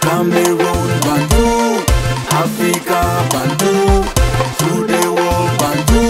Cameroon Bantu, Africa Bantu, to the world Bantu.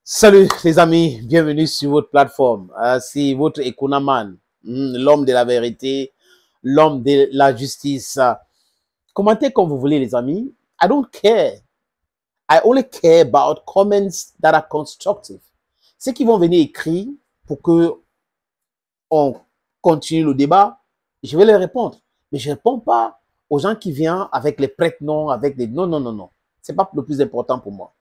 Salut les amis, bienvenue sur votre plateforme. C'est votre Economan, l'homme de la vérité, l'homme de la justice. Commentez comme vous voulez les amis. I don't care. I only care about comments that are constructive. Ceux qui vont venir écrire pour que on continue le débat, je vais les répondre. Mais je ne réponds pas aux gens qui viennent avec les prête-noms, avec des... Non, non, non, non. Ce n'est pas le plus important pour moi.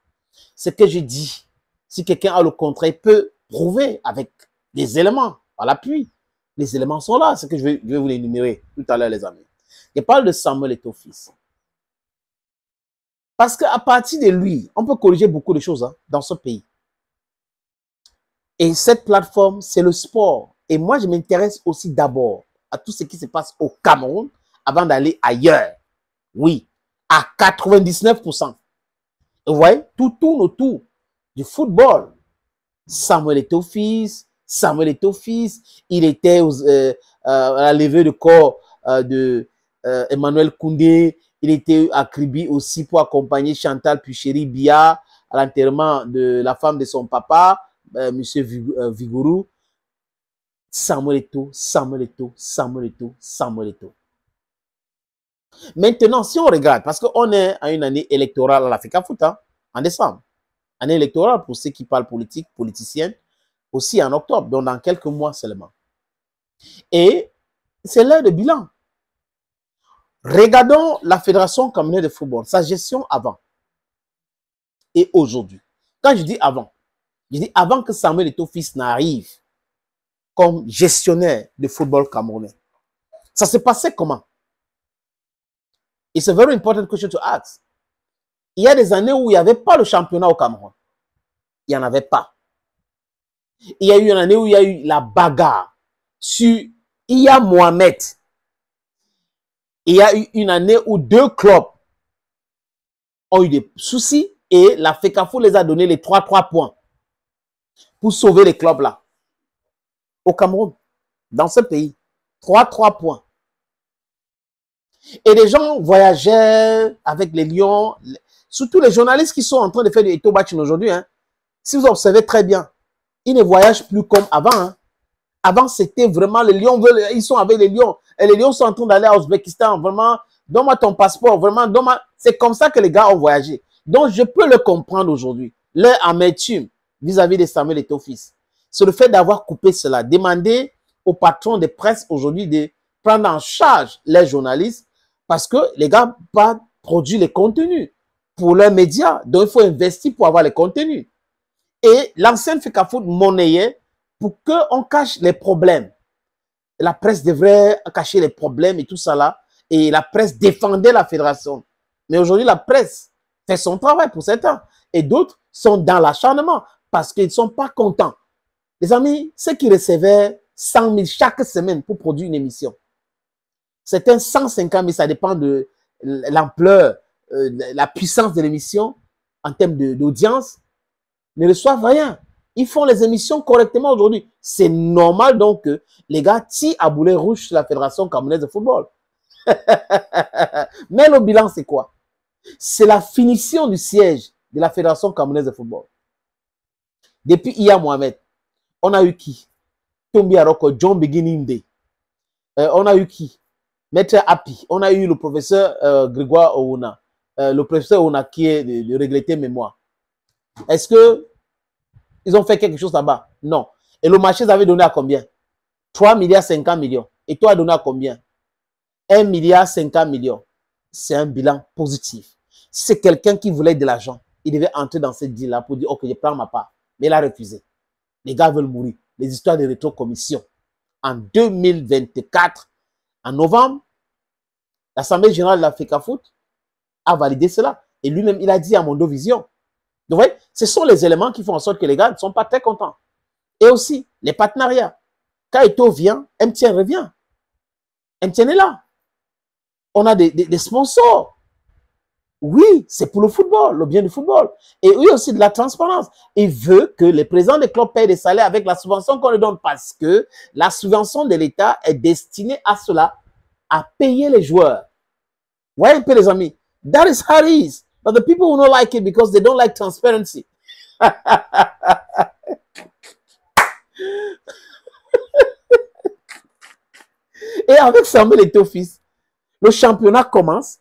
Ce que je dis, si quelqu'un a le contraire, peut prouver avec des éléments à l'appui. Les éléments sont là, c'est que je vais vous les énumérer tout à l'heure, les amis. Je parle de Samuel Eto'o-Fils. Parce qu'à partir de lui, on peut corriger beaucoup de choses dans ce pays. Et cette plateforme, c'est le sport. Et moi, je m'intéresse aussi d'abord à tout ce qui se passe au Cameroun avant d'aller ailleurs. Oui, à 99%. Vous voyez, tout tourne autour du football. Samuel Eto'o-Fils, il était à la levée de corps de Emmanuel Koundé. Il était à Kribi aussi pour accompagner Chantal Puchéry Bia à l'enterrement de la femme de son papa, M. Vigouroux. Samuel Eto'o. Maintenant, si on regarde, parce qu'on est à une année électorale à l'Africa Foot, en décembre. Année électorale pour ceux qui parlent politique, politicienne, aussi en octobre, donc dans quelques mois seulement. Et c'est l'heure de bilan. Regardons la Fédération camerounaise de football, sa gestion avant et aujourd'hui. Quand je dis avant que Samuel Eto'o-Fils n'arrive comme gestionnaire de football camerounais. Ça se passait comment? It's a very important question to ask. Il y a des années où il n'y avait pas le championnat au Cameroun. Il n'y en avait pas. Il y a eu une année où il y a eu la bagarre sur Iya Mohamed. Il y a eu une année où deux clubs ont eu des soucis et la FECAFO les a donné les 3 points pour sauver les clubs là. Au Cameroun, dans ce pays. 3 points. Et les gens voyageaient avec les Lions, surtout les journalistes qui sont en train de faire du Eto'o-Bachin aujourd'hui. Si vous observez très bien, ils ne voyagent plus comme avant. Avant, c'était vraiment les Lions, ils sont avec les Lions. Et les Lions sont en train d'aller à Ouzbékistan. Vraiment, donne-moi ton passeport. Vraiment, c'est comme ça que les gars ont voyagé. Donc, je peux le comprendre aujourd'hui. Leur amertume vis-à-vis de Samuel Eto'o-Fils. C'est le fait d'avoir coupé cela. Demander aux patrons de presse aujourd'hui de prendre en charge les journalistes parce que les gars n'ont pas produit les contenus pour leurs médias. Donc, il faut investir pour avoir les contenus. Et l'ancienne FECAFOOT monnayait pour qu'on cache les problèmes. La presse devrait cacher les problèmes et tout ça là. Et la presse défendait la fédération. Mais aujourd'hui, la presse fait son travail pour certains. Et d'autres sont dans l'acharnement parce qu'ils ne sont pas contents. Les amis, ceux qui recevaient 100 000 chaque semaine pour produire une émission, certains 150 000, ça dépend de l'ampleur, la puissance de l'émission en termes d'audience, ne reçoivent rien. Ils font les émissions correctement aujourd'hui. C'est normal donc que les gars tirent à boulet rouge sur la Fédération camerounaise de football. Mais le bilan, c'est quoi? C'est la finition du siège de la Fédération camerounaise de football. Depuis Iya Mohamed, on a eu qui? Tombi Aroko, John Beginning Day. On a eu qui? Maître Api. On a eu le professeur Grégoire Ouna. Le professeur Ouna qui est de regretter mémoire. Est-ce que Ils ont fait quelque chose là-bas. Non. Et le marché, ils avaient donné à combien? 3 milliards 50 millions. Et toi, donné à combien? 1 milliard 50 millions. C'est un bilan positif. Si c'est quelqu'un qui voulait de l'argent, il devait entrer dans cette deal-là pour dire, OK, je prends ma part. Mais il a refusé. Les gars veulent mourir. Les histoires de rétrocommission. En 2024, en novembre, l'Assemblée générale de l'Africa Foot a validé cela. Et lui-même, il a dit à Mondovision. Donc, vous voyez, ce sont les éléments qui font en sorte que les gars ne sont pas très contents. Et aussi, les partenariats. Quand Eto'o vient, MTN revient. MTN est là. On a des sponsors. Oui, c'est pour le football, le bien du football. Et oui, aussi de la transparence. Il veut que les présidents des clubs payent des salaires avec la subvention qu'on leur donne parce que la subvention de l'État est destinée à cela, à payer les joueurs. Vous voyez un peu, les amis? That is how it is. But the people will not like it because they don't like transparency. Et avec Samuel Eto'o fils, le championnat commence.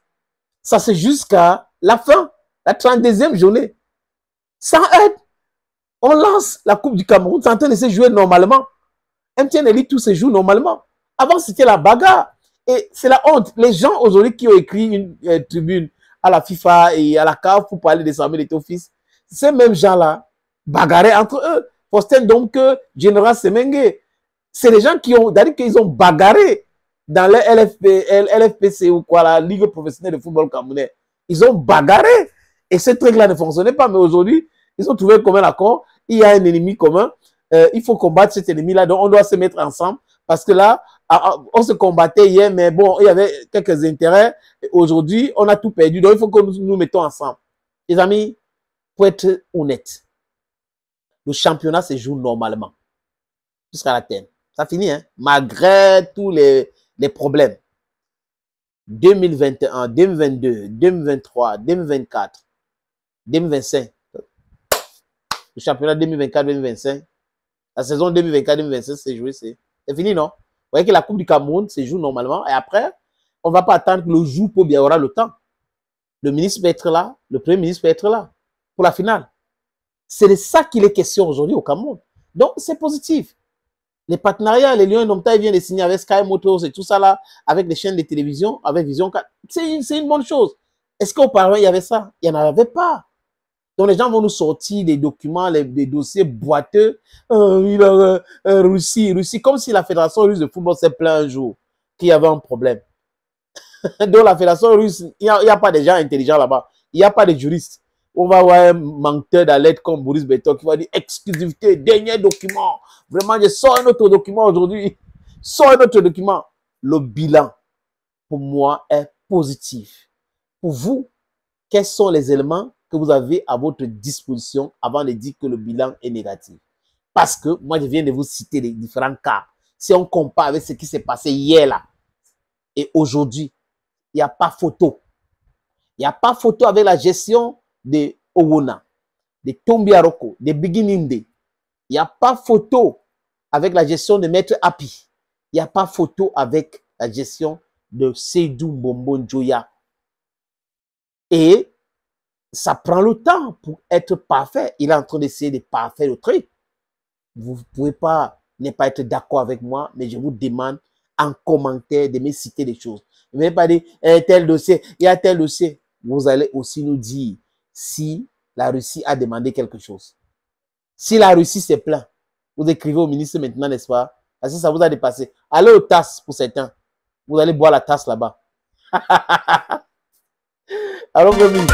Ça, c'est jusqu'à la fin, la 32e journée. Sans aide, on lance la Coupe du Cameroun. C'est en train de se jouer normalement. MTN Elite, tout se joue normalement. Avant, c'était la bagarre. Et c'est la honte. Les gens aujourd'hui qui ont écrit une tribune à la FIFA et à la CAF pour parler de Samuel Eto'o fils, ces mêmes gens-là bagarraient entre eux. Faustin donc, Général Semengue. C'est les gens qui ont, c'est-à-dire qu'ils ont bagarré dans le LFPC ou quoi, la Ligue professionnelle de football camerounais. Ils ont bagarré. Et ce truc-là ne fonctionnait pas. Mais aujourd'hui, ils ont trouvé un commun accord. Il y a un ennemi commun. Il faut combattre cet ennemi-là. Donc, on doit se mettre ensemble. Parce que là, on se combattait hier, mais bon, il y avait quelques intérêts. Aujourd'hui, on a tout perdu. Donc, il faut que nous mettons ensemble. Les amis, pour être honnête, le championnat se joue normalement. Jusqu'à la terre. Ça finit, hein? Malgré tous les problèmes. 2021, 2022, 2023, 2024, 2025. Le championnat 2024-2025. La saison 2024-2025, c'est joué, c'est fini, non? Vous voyez que la Coupe du Cameroun se joue normalement. Et après, on ne va pas attendre que le jour pour bien aura le temps. Le ministre peut être là, le premier ministre peut être là pour la finale. C'est de ça qu'il est question aujourd'hui au Cameroun. Donc, c'est positif. Les partenariats, les Lions Indomptables, ils viennent de signer avec Sky Motors et tout ça là, avec les chaînes de télévision, avec Vision 4. C'est une bonne chose. Est-ce qu'auparavant, il y avait ça? Il n'y en avait pas. Donc, les gens vont nous sortir des documents, des dossiers boiteux. Russie, comme si la Fédération russe de football s'est plaint un jour qu'il y avait un problème. Donc, la Fédération russe, il n'y a pas de gens intelligents là-bas. Il n'y a pas de juristes. On va avoir un menteur d'alerte comme Boris Beton qui va dire exclusivité, dernier document. Vraiment, je sors un autre document aujourd'hui. Sors un autre document. Le bilan, pour moi, est positif. Pour vous, quels sont les éléments que vous avez à votre disposition avant de dire que le bilan est négatif? Parce que moi, je viens de vous citer les différents cas. Si on compare avec ce qui s'est passé hier là et aujourd'hui, il n'y a pas photo. Il n'y a pas photo avec la gestion de Owona, de Tombiaroko, de Bigininde. Il n'y a pas photo avec la gestion de Maître Api. Il n'y a pas photo avec la gestion de Seydou Mbombo Njoya. Et ça prend le temps pour être parfait. Il est en train d'essayer de parfaire le truc. Vous ne pouvez pas ne pas être d'accord avec moi, mais je vous demande en commentaire de me citer des choses. Ne m'avez pas dit tel dossier, il y a tel dossier. Vous allez aussi nous dire si la Russie a demandé quelque chose. Si la Russie s'est plaint, vous écrivez au ministre maintenant, n'est-ce pas? Parce que ça vous a dépassé. Allez aux tasses pour certains. Vous allez boire la tasse là-bas. Alors, bienvenue.